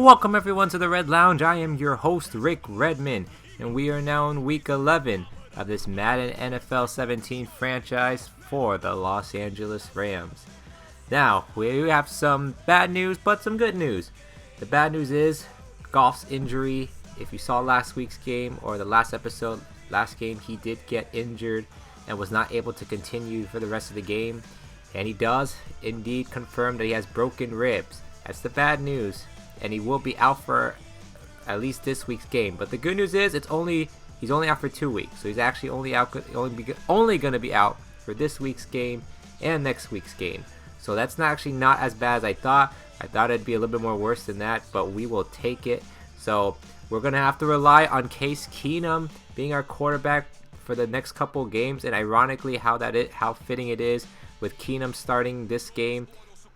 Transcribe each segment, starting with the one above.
Welcome everyone to the Red Lounge. I am your host Rick Redmond, and we are now in week 11 of this Madden NFL 17 franchise for the Los Angeles Rams. Now, we have some bad news, but some good news. The bad news is Goff's injury. If you saw last week's game or the last game, he did get injured and was not able to continue for the rest of the game. And he does indeed confirm that he has broken ribs. That's the bad news. And he will be out for at least this week's game. But the good news is he's only out for 2 weeks. So he's actually only going to be out for this week's game and next week's game. So that's not as bad as I thought. I thought it'd be a little bit more worse than that, but we will take it. So we're going to have to rely on Case Keenum being our quarterback for the next couple games. And ironically, how fitting it is with Keenum starting this game,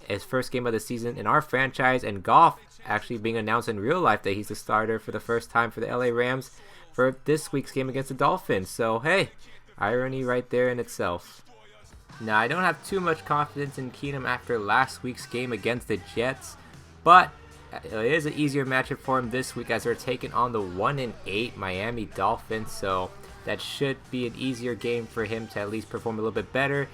his first game of the season in our franchise, and Goff actually being announced in real life that he's the starter for the first time for the LA Rams for this week's game against the Dolphins. So hey, irony right there in itself. Now, I don't have too much confidence in Keenum after last week's game against the Jets, but it is an easier matchup for him this week as they're taking on the 1-8 Miami Dolphins. So that should be an easier game for him to at least perform a little bit better.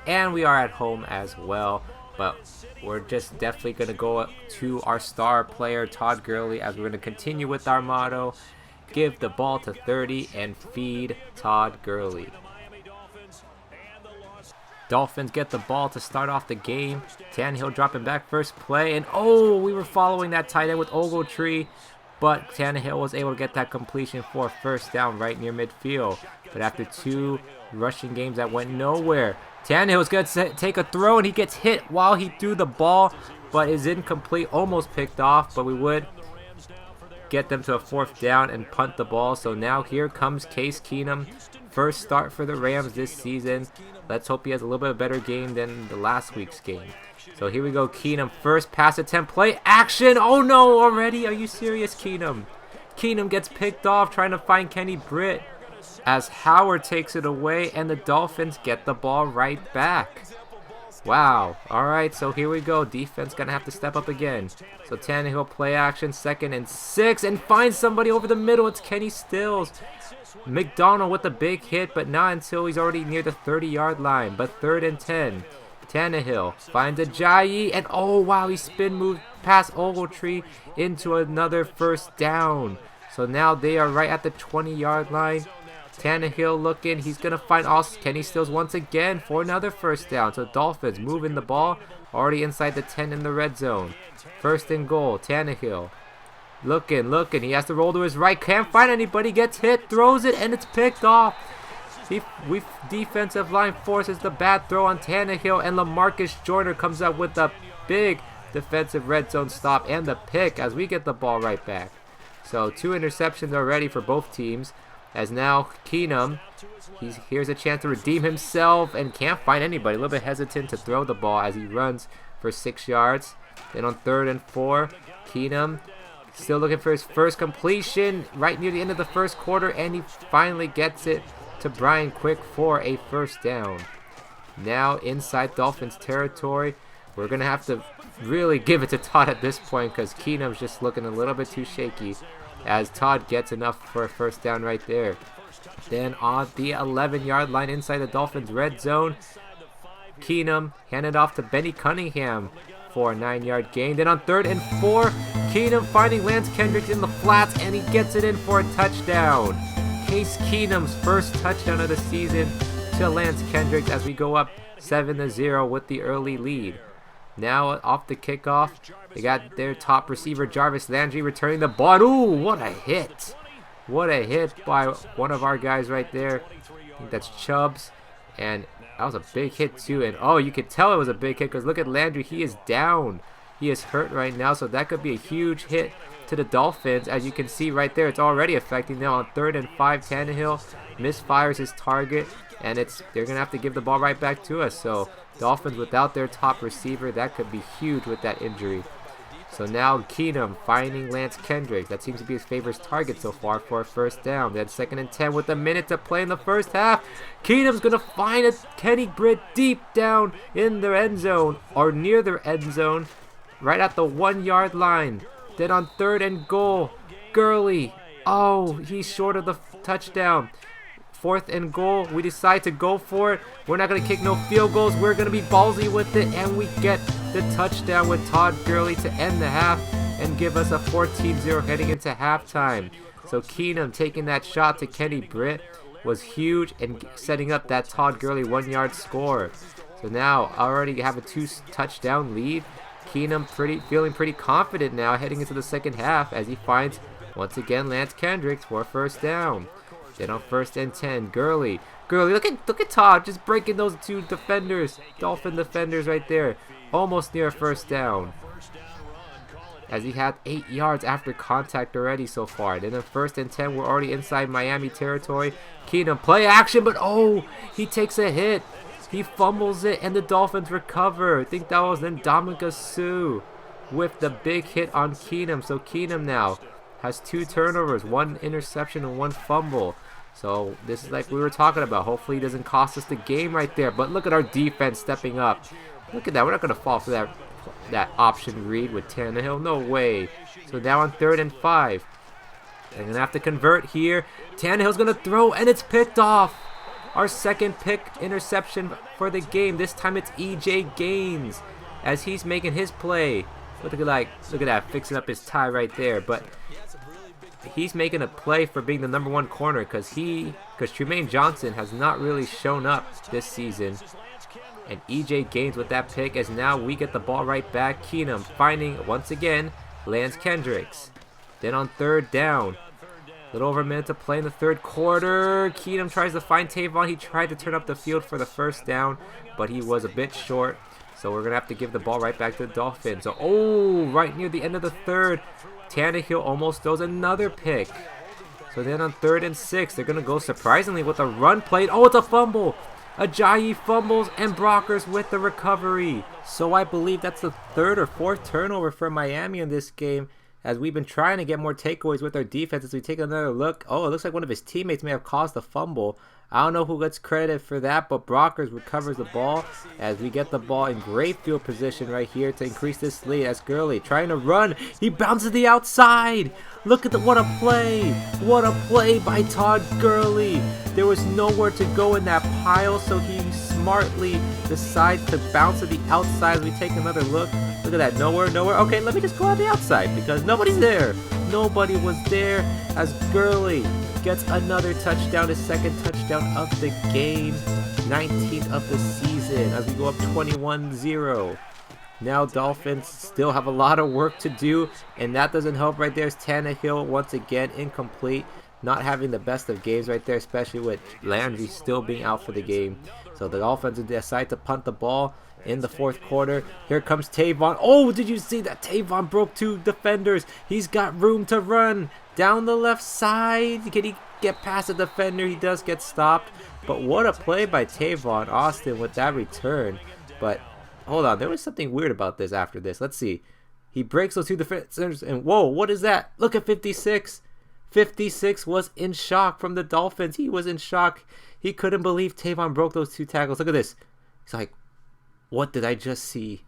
And we are at home as well. But we're just definitely going to go to our star player, Todd Gurley, as we're going to continue with our motto, give the ball to 30 and feed Todd Gurley. Dolphins get the ball to start off the game. Tannehill dropping back first play. And we were following that tight end with Ogletree. But Tannehill was able to get that completion for a first down right near midfield. But after 2 rushing games that went nowhere, Tannehill's going to take a throw, and he gets hit while he threw the ball, but is incomplete, almost picked off, but we would get them to a 4th down and punt the ball. So now here comes Case Keenum, first start for the Rams this season. Let's hope he has a little bit better game than the last week's game. So here we go, Keenum, first pass attempt, play action. Oh no, already? Are you serious, Keenum? Keenum gets picked off trying to find Kenny Britt, as Howard takes it away, and the Dolphins get the ball right back. Wow. Alright, so here we go. Defense gonna have to step up again. So Tannehill play action, 2nd and 6, and finds somebody over the middle. It's Kenny Stills. McDonald with a big hit, but not until he's already near the 30-yard line. But 3rd and 10. Tannehill finds Ajayi, and wow, he spin moved past Ogletree into another first down. So now they are right at the 20-yard line. Tannehill looking, he's going to find Kenny Stills once again for another first down. So Dolphins moving the ball, already inside the 10 in the red zone. 1st and goal, Tannehill. Looking, he has to roll to his right, can't find anybody, gets hit, throws it, and it's picked off. Defensive line forces the bad throw on Tannehill, and LaMarcus Joyner comes up with a big defensive red zone stop and the pick as we get the ball right back. So 2 interceptions already for both teams. As now Keenum, here's a chance to redeem himself and can't find anybody. A little bit hesitant to throw the ball as he runs for 6 yards. Then on 3rd and 4, Keenum still looking for his first completion right near the end of the first quarter, and he finally gets it to Brian Quick for a first down. Now inside Dolphins territory, we're going to have to really give it to Todd at this point because Keenum's just looking a little bit too shaky, as Todd gets enough for a first down right there. Then on the 11-yard line inside the Dolphins red zone, Keenum handed off to Benny Cunningham for a 9-yard gain. Then on 3rd and 4, Keenum finding Lance Kendricks in the flats, and he gets it in for a touchdown. Case Keenum's first touchdown of the season to Lance Kendricks as we go up 7-0 with the early lead. Now off the kickoff, they got their top receiver Jarvis Landry returning the ball. Ooh, what a hit. What a hit by one of our guys right there. I think that's Chubbs. And that was a big hit too. And you could tell it was a big hit because look at Landry. He is down. He is hurt right now. So that could be a huge hit to the Dolphins. As you can see right there, it's already affecting them. On 3rd and 5, Tannehill misfires his target. And they're going to have to give the ball right back to us. So Dolphins without their top receiver, that could be huge with that injury. So now Keenum finding Lance Kendricks. That seems to be his favorite target so far for a first down. Then 2nd and 10 with a minute to play in the first half. Keenum's going to find a Kenny Britt deep down in the end zone, or near the end zone, right at the 1-yard line. Then on 3rd and goal, Gurley. Oh, he's short of the touchdown. 4th and goal, we decide to go for it. We're not going to kick no field goals. We're going to be ballsy with it, and we get the touchdown with Todd Gurley to end the half and give us a 14-0 heading into halftime. So Keenum taking that shot to Kenny Britt was huge and setting up that Todd Gurley 1-yard score. So now already have a 2-touchdown lead. Keenum feeling pretty confident now heading into the second half as he finds once again Lance Kendricks for a 1st down. Then on 1st and 10, Gurley, look at Todd just breaking those 2 defenders, Dolphin defenders right there, almost near a 1st down. As he had 8 yards after contact already so far. Then on 1st and 10, we're already inside Miami territory. Keenum, play action, but oh, he takes a hit. He fumbles it, and the Dolphins recover. I think that was then Ndamukong Suh with the big hit on Keenum. So Keenum now has 2 turnovers, 1 interception, and 1 fumble. So this is like we were talking about. Hopefully he doesn't cost us the game right there. But look at our defense stepping up. Look at that. We're not going to fall for that option read with Tannehill. No way. So now on 3rd and 5. They're going to have to convert here. Tannehill's going to throw, and it's picked off. Our 2nd pick interception for the game. This time it's EJ Gaines as he's making his play. Look at that, fixing up his tie right there. But he's making a play for being the #1 corner because Tremaine Johnson has not really shown up this season. And EJ Gaines with that pick as now we get the ball right back. Keenum finding once again Lance Kendricks. Then on 3rd down, a little over a minute to play in the 3rd quarter. Keenum tries to find Tavon. He tried to turn up the field for the 1st down, but he was a bit short. So we're going to have to give the ball right back to the Dolphins. So, oh, right near the end of the 3rd, Tannehill almost throws another pick. So then on 3rd and 6, they're going to go surprisingly with a run play. Oh, it's a fumble. Ajayi fumbles and Brockers with the recovery. So I believe that's the 3rd or 4th turnover for Miami in this game, as we've been trying to get more takeaways with our defense. As we take another look, oh, it looks like one of his teammates may have caused the fumble. I don't know who gets credit for that, but Brockers recovers the ball as we get the ball in great field position right here to increase this lead. As Gurley trying to run, he bounces the outside. Look at what a play! What a play by Todd Gurley! There was nowhere to go in that pile, so he smartly decides to bounce to the outside. As we take another look, look at that, nowhere. Okay, let me just go on the outside because nobody's there. Nobody was there as Gurley gets another touchdown, his 2nd touchdown of the game, 19th of the season as we go up 21-0. Now Dolphins still have a lot of work to do, and that doesn't help right there. Tannehill once again incomplete, not having the best of games right there, especially with Landry still being out for the game. So the Dolphins decide to punt the ball in the 4th quarter. Here comes Tavon. Oh, did you see that? Tavon broke 2 defenders. He's got room to run down the left side. Can he get past the defender? He does get stopped. But what a play by Tavon Austin with that return. But hold on, there was something weird about this after this. Let's see. He breaks those 2 defenders, and whoa, what is that? Look at 56. 56 was in shock from the Dolphins. He was in shock. He couldn't believe Tavon broke those 2 tackles. Look at this. He's like, what did I just see?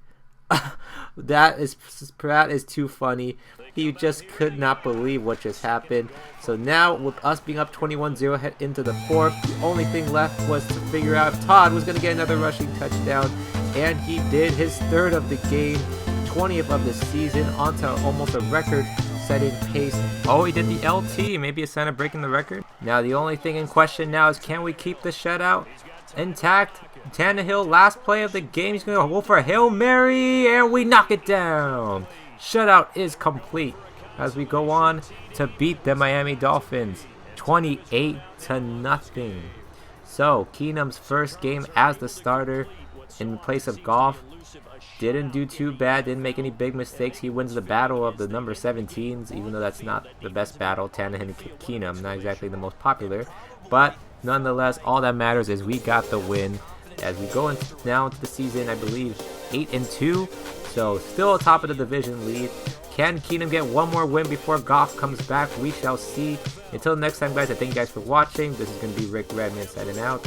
That is too funny. He just could not believe what just happened. So now with us being up 21-0 head into the 4th, the only thing left was to figure out if Todd was going to get another rushing touchdown. And he did, his 3rd of the game, 20th of the season, onto almost a record-setting pace. Oh, he did the LT, maybe a sign of breaking the record. Now the only thing in question now is, can we keep the shutout intact? Tannehill, last play of the game, he's going to go for a Hail Mary, and we knock it down. Shutout is complete as we go on to beat the Miami Dolphins 28-0. So Keenum's first game as the starter in place of Goff didn't do too bad, didn't make any big mistakes. He wins the battle of the number 17s, even though that's not the best battle. Tannehill and Keenum, not exactly the most popular, but nonetheless, all that matters is we got the win. As we go now into the season, I believe 8-2, so still top of the division lead. Can Keenum get one more win before Goff comes back? We shall see. Until next time, guys, I thank you guys for watching. This is going to be Rick Redman signing out.